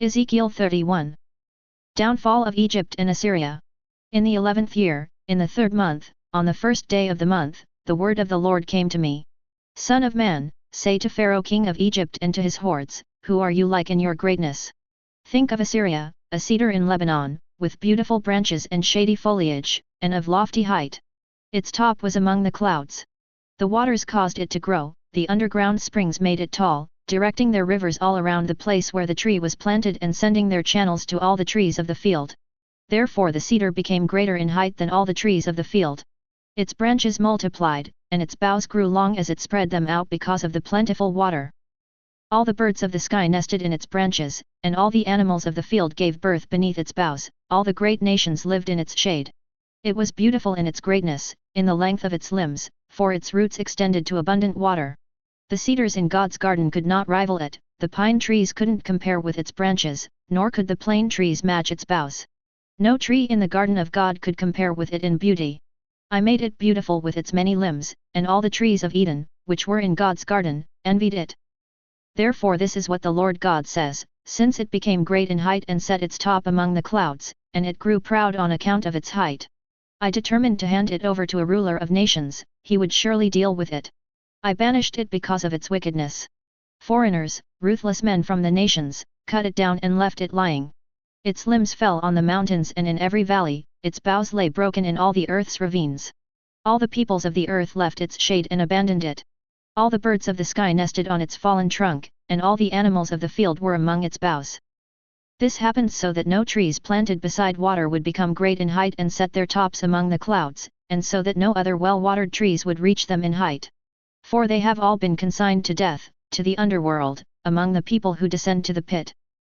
Ezekiel 31. Downfall of Egypt and Assyria. In the 11th year, in the 3rd month, on the 1st day of the month, the word of the Lord came to me. Son of man, say to Pharaoh king of Egypt and to his hordes, who are you like in your greatness? Think of Assyria, a cedar in Lebanon, with beautiful branches and shady foliage, and of lofty height. Its top was among the clouds. The waters caused it to grow, the underground springs made it tall, directing their rivers all around the place where the tree was planted and sending their channels to all the trees of the field. Therefore the cedar became greater in height than all the trees of the field. Its branches multiplied, and its boughs grew long as it spread them out because of the plentiful water. All the birds of the sky nested in its branches, and all the animals of the field gave birth beneath its boughs, all the great nations lived in its shade. It was beautiful in its greatness, in the length of its limbs, for its roots extended to abundant water. The cedars in God's garden could not rival it, the pine trees couldn't compare with its branches, nor could the plane trees match its boughs. No tree in the garden of God could compare with it in beauty. I made it beautiful with its many limbs, and all the trees of Eden, which were in God's garden, envied it. Therefore this is what the Lord God says, since it became great in height and set its top among the clouds, and it grew proud on account of its height. I determined to hand it over to a ruler of nations, he would surely deal with it. I banished it because of its wickedness. Foreigners, ruthless men from the nations, cut it down and left it lying. Its limbs fell on the mountains and in every valley, its boughs lay broken in all the earth's ravines. All the peoples of the earth left its shade and abandoned it. All the birds of the sky nested on its fallen trunk, and all the animals of the field were among its boughs. This happened so that no trees planted beside water would become great in height and set their tops among the clouds, and so that no other well-watered trees would reach them in height. For they have all been consigned to death, to the underworld, among the people who descend to the pit.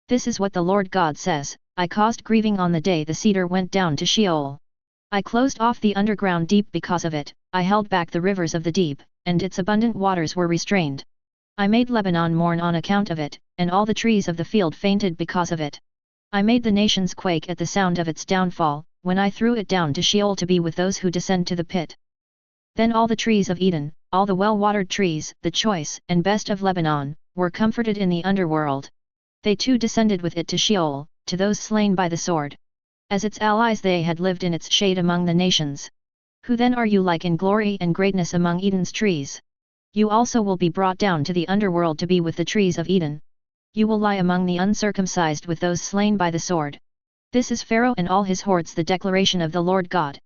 This is what the Lord God says, I caused grieving on the day the cedar went down to Sheol. I closed off the underground deep because of it, I held back the rivers of the deep, and its abundant waters were restrained. I made Lebanon mourn on account of it, and all the trees of the field fainted because of it. I made the nations quake at the sound of its downfall, when I threw it down to Sheol to be with those who descend to the pit. Then all the trees of Eden, all the well-watered trees, the choice and best of Lebanon, were comforted in the underworld. They too descended with it to Sheol, to those slain by the sword. As its allies they had lived in its shade among the nations. Who then are you like in glory and greatness among Eden's trees? You also will be brought down to the underworld to be with the trees of Eden. You will lie among the uncircumcised with those slain by the sword. This is Pharaoh and all his hordes, the declaration of the Lord God.